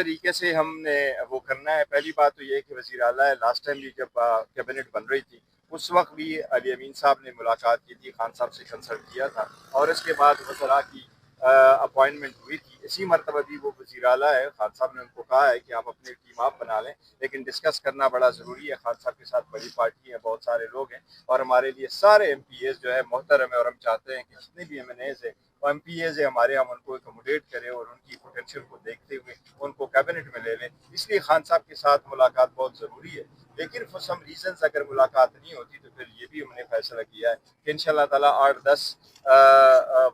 तरीके से हमने वो करना है। पहली बात तो ये है कि वज़ीर आला है, लास्ट टाइम भी जब कैबिनेट बन रही थी उस वक्त भी अली अमीन साहब ने मुलाकात की थी, खान साहब से कंसल्ट किया था और इसके बाद वज़रा की अपॉइंटमेंट हुई थी। इसी मरतबा भी वो वज़ीर आला है, खान साहब ने उनको कहा है कि आप अपनी टीम आप बना लें, लेकिन डिस्कस करना बड़ा ज़रूरी है। खान साहब के साथ बड़ी पार्टी है, बहुत सारे लोग हैं और हमारे लिए सारे MPAs जो है मोहतरम है और हम चाहते हैं कि जितने भी MNAs है वो MPAs है हमारे, हम उनको एकमोडेट करें और उनकी पोटेंशियल को देखते हुए उनको कैबिनेट में ले लें। इसलिए खान साहब के साथ मुलाकात बहुत ज़रूरी है, लेकिन फॉर सम रीजंस अगर मुलाकात नहीं होती तो फिर ये भी हमने फैसला किया है कि इंशाल्लाह ताला 8-10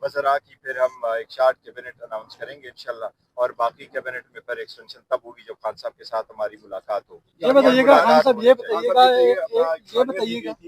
वज़रा की फिर हम एक शार्ट कैबिनेट अनाउंस करेंगे इंशाल्लाह, और बाकी कैबिनेट में फिर एक्सटेंशन तब होगी जब खान साहब के साथ हमारी मुलाकात होगी। ये बताइएगा खान साहब, ये बताइएगा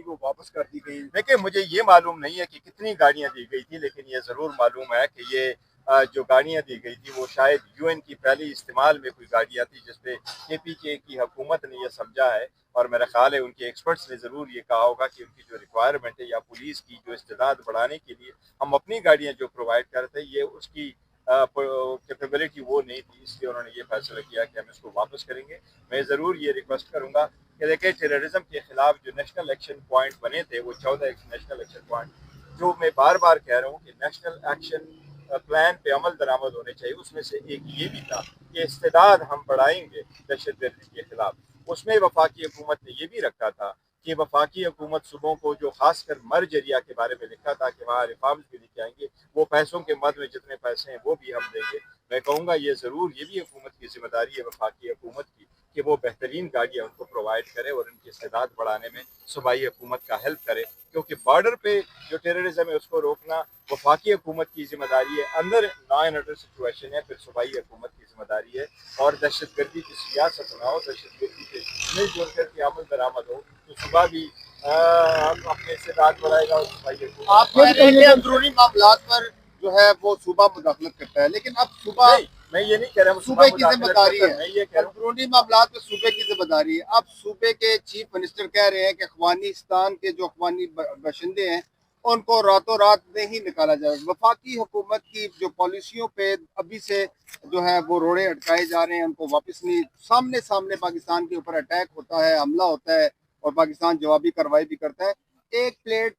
वो वापस कर दी गई। देखिए मुझे ये मालूम नहीं है कि कितनी गाड़ियां दी गई थी, लेकिन ये जरूर मालूम है कि ये जो गाड़ियां दी गई थी वो शायद UN की पहले इस्तेमाल में कोई गाड़ियां थी जिसपे KPK की हुकूमत ने यह समझा है, और मेरा ख्याल है उनके एक्सपर्ट्स ने ज़रूर ये कहा होगा कि उनकी जो रिक्वायरमेंट है या पुलिस की जो इस्तेदाद बढ़ाने के लिए हम अपनी गाड़ियां जो प्रोवाइड करते हैं ये उसकी कैपेबिलिटी वो नहीं थी, इसलिए उन्होंने ये फैसला किया कि हम इसको वापस करेंगे। मैं ज़रूर ये रिक्वेस्ट करूँगा कि देखिए टेररिज्म के खिलाफ जो नेशनल एक्शन पॉइंट बने थे वो 14 नेशनल एक्शन पॉइंट, जो मैं बार बार कह रहा हूँ कि नेशनल एक्शन प्लान पे अमल दरामद होने चाहिए, उसमें से एक ये भी था कि इस्तेदाद हम बढ़ाएंगे दहशतगर्दी के खिलाफ। उसमें वफाकी हुकूमत ने ये भी रखा था कि वफाकी हुकूमत सूबों को जो खासकर मर्ज एरिया के बारे में लिखा था कि वहाँ रिफॉर्म्स भी लेके आएंगे, वो पैसों के मद में जितने पैसे हैं वो भी हम देंगे। मैं कहूँगा ये ज़रूर ये भी हुकूमत की जिम्मेदारी है वफाकी हुकूमत की कि वो बेहतरीन गाड़ियाँ उनको प्रोवाइड करे और उनकी इस्तेदाद बढ़ाने में सूबाई हुकूमत का हेल्प करे, क्योंकि बॉर्डर पे जो टेररिज्म है उसको रोकना वफाकी हुकूमत की जिम्मेदारी है, अंदर लॉ एंड ऑर्डर सिचुएशन है फिर सूबाई हुकूमत की जिम्मेदारी है। और दहशतगर्दी की सियासत ना हो, दहशतगर्दी के मिलजुल करके अमल दरामद हो तो सुबह भी हम अपने इस्तेदाद बढ़ाएगा और सूबाई आप कह रहे हैं कि अंदरूनी मामलात पर जो है वो सूबा मुदाखलत करता है, लेकिन अब सूबा मैं ये नहीं कह रहा हूँ सूबे की जिम्मेदारी है, मैं ये कह रहा हूँ अंदरूनी मामलात में सूबे की जिम्मेदारी है। अब सूबे के चीफ मिनिस्टर कह रहे हैं कि अफगानिस्तान के जो अफगानी बाशिंदे हैं उनको रातों रात नहीं निकाला जाए। वफाकी हुकूमत की जो पॉलिसियों पे अभी से जो है वो रोड़े अटकाए जा रहे हैं, उनको वापस नहीं, सामने सामने पाकिस्तान के ऊपर अटैक होता है, हमला होता है और पाकिस्तान जवाबी कार्रवाई भी करता है। एक प्लेट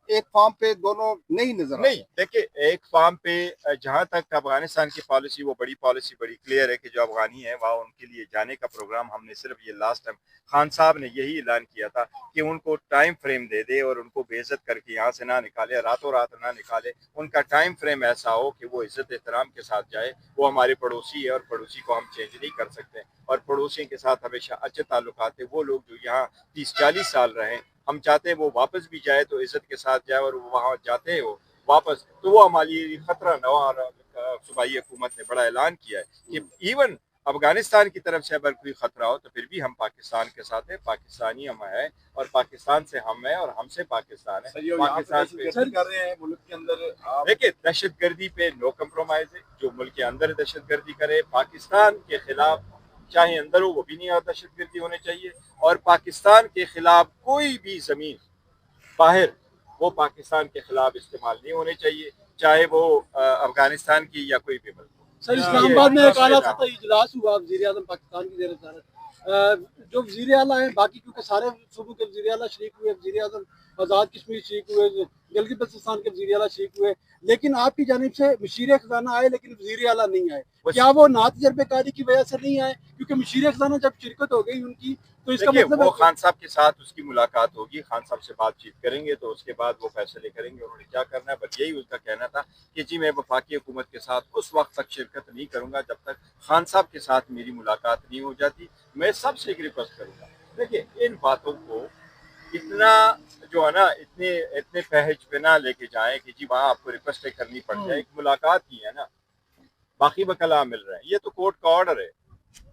एक फार्म पे दोनों नहीं नजर नहीं। देखिए एक फार्म पे जहां तक अफगानिस्तान की पॉलिसी वो बड़ी पॉलिसी बड़ी क्लियर है कि जो अफगानी है वहाँ उनके लिए जाने का प्रोग्राम हमने सिर्फ ये लास्ट टाइम खान साहब ने यही ऐलान किया था कि उनको टाइम फ्रेम दे दे और उनको बेइज्जत करके यहाँ से ना निकाले, रातों रात ना निकाले। उनका टाइम फ्रेम ऐसा हो कि वो इज्जत एहतराम के साथ जाए। वो हमारे पड़ोसी है और पड़ोसी को हम चेंज नहीं कर सकते और पड़ोसियों के साथ हमेशा अच्छे ताल्लुकात है। वो लोग जो यहाँ 30-40 साल रहे, हम चाहते हैं वो वापस भी जाए तो इज्जत के साथ जाए, और वो वहाँ जाते हो वापस तो वो हमारे लिए खतरा न हो। और सूबाई हुकूमत ने बड़ा ऐलान किया है कि इवन अफगानिस्तान की तरफ से अगर कोई खतरा हो तो फिर भी हम पाकिस्तान के साथ है, पाकिस्तानी हम है और पाकिस्तान से हम है और हमसे पाकिस्तान है। पाकिस्तान कर रहे हैं मुल्क के अंदर, देखिए दहशतगर्दी पे नो कम्प्रोमाइज है। जो मुल्क के अंदर दहशतगर्दी करे पाकिस्तान के खिलाफ, चाहे अंदर हो वो भी नहीं दहशतगर्दी होनी चाहिए, और पाकिस्तान के खिलाफ कोई भी जमीन बाहर वो पाकिस्तान के खिलाफ इस्तेमाल नहीं होने चाहिए, चाहे वो अफगानिस्तान की या कोई भी मुल्क हो। सर, इस्लामाबाद में एक आला सतह इजलास हुआ वज़ीर आज़म पाकिस्तान की ज़ेर-ए-सदारत, जो वज़ीर आला हैं बाकी क्योंकि सारे सूबों के वज़ीर आला शरीक हुए, वज़ीर आज़म आज़ाद कश्मीर शरीक हुए, गिलगित बल्तिस्तान के वज़ीर आला शरीक हुए, लेकिन आपकी जानिब से मशीर खजाना आए लेकिन वज़ीर आला नहीं आए। क्या वो ना तजर्बेकारी की वजह से नहीं आए? क्योंकि मशीर खजाना जब शिरकत हो गई उनकी तो इसका मतलब वो खान साहब के साथ उसकी मुलाकात होगी, खान साहब से बातचीत करेंगे तो उसके बाद वो फैसले करेंगे उन्होंने क्या करना है। बस यही उसका कहना था कि जी मैं वफाकी हुकूमत के साथ उस वक्त तक शिरकत नहीं करूंगा जब तक खान साहब के साथ मेरी मुलाकात नहीं हो जाती। मैं सबसे एक रिक्वेस्ट करूंगा, देखिए इन बातों को इतना जो है ना इतने इतने पहज पे ना लेके जाए कि जी वहाँ आपको रिक्वेस्ट करनी पड़ जाए। एक मुलाकात ही है ना, बाकी बकला मिल रहे हैं, ये तो कोर्ट का ऑर्डर है।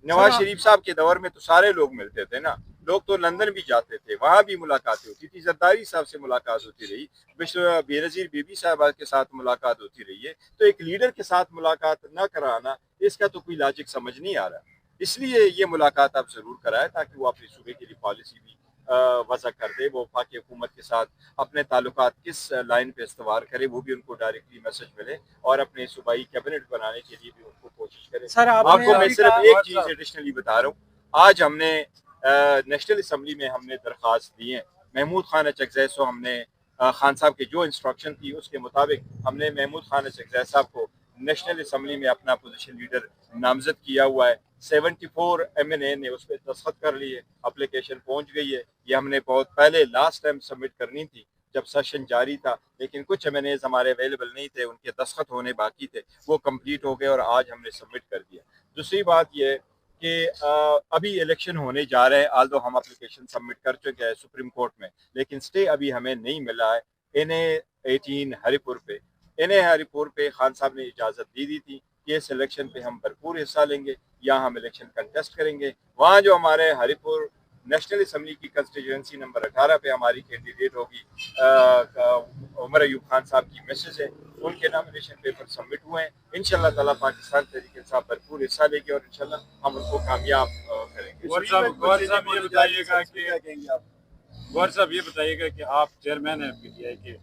नवाज शरीफ साहब के दौर में तो सारे लोग मिलते थे ना, लोग तो लंदन भी जाते थे, वहां भी मुलाकातें होती थी, जरदारी साहब से मुलाकात होती रही, बेनजीर बीबी साहब के साथ मुलाकात होती रही है। तो एक लीडर के साथ मुलाकात न कराना इसका तो कोई लॉजिक समझ नहीं आ रहा। इसलिए ये मुलाकात आप जरूर कराएं ताकि वो अपने सूबे के लिए पॉलिसी भी वज़ा कर दे, वो वफाकी हुकूमत के साथ अपने ताल्लुकात किस लाइन पे इस्तवार करे, वो भी उनको डायरेक्टली मैसेज मिले और अपने सूबाई कैबिनेट बनाने के लिए भी उनको कोशिश करे। सर आपको मैं सिर्फ एक चीज़ कहा एडिशनली बता रहा हूँ, आज हमने नेशनल असम्बली में हमने दरख्वास्त दी है, महमूद खान अचकज़ई से हमने खान साहब की जो इंस्ट्रक्शन थी उसके मुताबिक हमने महमूद खान अचकज़ई साहब को नेशनल असम्बली में अपना अपोजिशन लीडर नामजद किया हुआ है। 74 MNA ने उस पर दस्तखत कर लिए, एप्लीकेशन पहुंच गई है। ये हमने बहुत पहले लास्ट टाइम सबमिट करनी थी जब सेशन जारी था, लेकिन कुछ MNAs हमारे अवेलेबल नहीं थे, उनके दस्तखत होने बाकी थे, वो कंप्लीट हो गए और आज हमने सबमिट कर दिया। दूसरी बात यह कि अभी इलेक्शन होने जा रहे हैं, आल्दो हम एप्लीकेशन सबमिट कर चुके हैं सुप्रीम कोर्ट में, लेकिन स्टे अभी हमें नहीं मिला है। NA-18 हरिपुर पे हरिपुर पे खान साहब ने इजाज़त दी थी कि इस इलेक्शन पे हम भरपूर हिस्सा लेंगे, यहाँ हम इलेक्शन कंटेस्ट करेंगे। वहाँ जो हमारे हरिपुर नेशनल असम्बली की कंस्टिट्यूंसी नंबर 18 पे हमारी कैंडिडेट होगी उमर अयूब खान साहब की मिसेज है, उनके नॉमिनेशन पेपर सबमिट हुए हैं। इंशाल्लाह ताला पाकिस्तान तरीके से भरपूर हिस्सा लेंगे और इंशाल्लाह हम उनको कामयाब करेंगे। गौर साहब ये बताइएगा कि गौर साहब ये बताइएगा कि आप चेयरमैन हैं PTI के,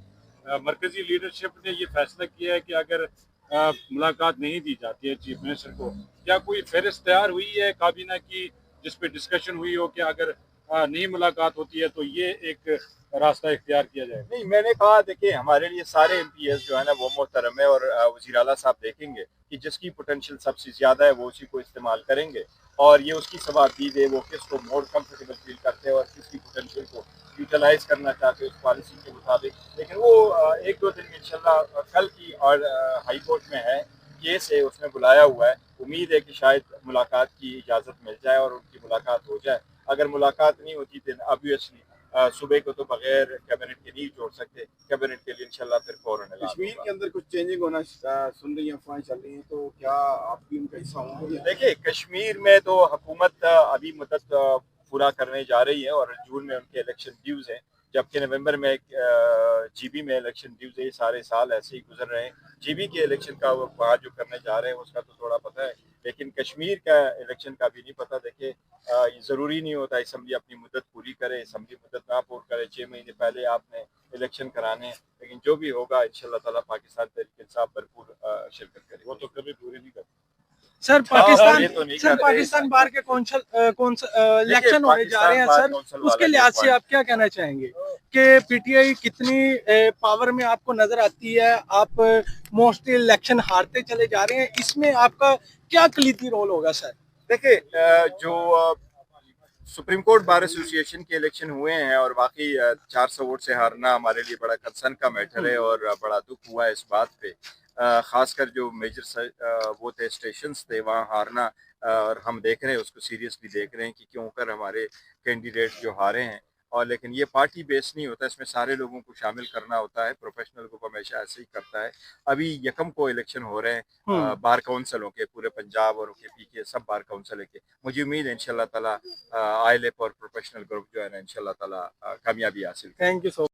मरकजी लीडरशिप ने ये फैसला किया है कि अगर मुलाकात नहीं दी जाती है चीफ मिनिस्टर को, क्या कोई फहरिस्त तैयार हुई है काबीना की जिस पे डिस्कशन हुई हो कि अगर नहीं मुलाकात होती है तो ये एक रास्ता इख्तियार किया जाएगा? नहीं, मैंने कहा देखिए हमारे लिए सारे MPs जो है ना वो मोहतरम है और वज़ीर आला साहब देखेंगे कि जिसकी पोटेंशियल सबसे ज़्यादा है वो उसी को इस्तेमाल करेंगे और ये उसकी सवाबदीद है, वो किसको मोर कंफर्टेबल फील करते हैं और किसकी पोटेंशियल को यूटिलाइज करना चाहते हैं उस पॉलिसी के मुताबिक। लेकिन वो 1-2 दिन में इंशाल्लाह कल की और हाई कोर्ट में है केस है, उसने बुलाया हुआ है। उम्मीद है कि शायद मुलाकात की इजाज़त मिल जाए और उनकी मुलाकात हो जाए। अगर मुलाकात नहीं होती तो ऑब्वियसली सूबे को तो बगैर कैबिनेट के नहीं छोड़ सकते, कैबिनेट के लिए इंशाल्लाह फिर फौरन कश्मीर के अंदर कुछ चेंजिंग होना सुन रही हैं, अफवाहें चल रही हैं, तो क्या आप भी उनका हिस्सा होंगे? देखिए कश्मीर में तो हुकूमत अभी मुद्दत पूरा करने जा रही है और जून में उनके इलेक्शन ड्यूज हैं, जबकि नवंबर में GB में इलेक्शन ड्यूज है। सारे साल ऐसे ही गुजर रहे हैं। GB के इलेक्शन का वो वहाँ जो करने जा रहे हैं उसका तो थोड़ा पता है, लेकिन कश्मीर का इलेक्शन का भी नहीं पता। देखिए ज़रूरी नहीं होता असम्बली अपनी मुद्दत पूरी करे, असम्बली मुद्दत ना पूरी करे, 6 महीने पहले आपने इलेक्शन कराने, लेकिन जो भी होगा इंशाल्लाह ताला पाकिस्तान तहरीक इंसाफ भरपूर शिरकत करेगी। वो तो कभी पूरी नहीं करते। सर पाकिस्तान बार के इलेक्शन होने जा रहे हैं सर, उसके लिहाज से आप क्या कहना चाहेंगे कि PTI कितनी पावर में आपको नजर आती है? आप मोस्टली इलेक्शन हारते चले जा रहे हैं, इसमें आपका क्या कलीदी रोल होगा सर? देखिए जो सुप्रीम कोर्ट बार एसोसिएशन के इलेक्शन हुए हैं और बाकी 400 वोट से हारना हमारे लिए बड़ा कंसर्न का मैटर है और बड़ा दुख हुआ है इस बात पे। खासकर जो मेजर वो थे स्टेशंस थे वहाँ हारना और हम देख रहे हैं उसको सीरियसली देख रहे हैं कि क्यों कर हमारे कैंडिडेट जो हारे हैं। और लेकिन ये पार्टी बेस नहीं होता, इसमें सारे लोगों को शामिल करना होता है। प्रोफेशनल ग्रुप हमेशा ऐसे ही करता है। अभी यकम को इलेक्शन हो रहे हैं बार काउंसिलों के, पूरे पंजाब और KP के सब बार काउंसिल के। मुझे उम्मीद है इंशाल्लाह ताला ILAP और प्रोफेशनल ग्रुप जो है ना इंशाल्लाह ताला कामयाबी हासिल। Thank you so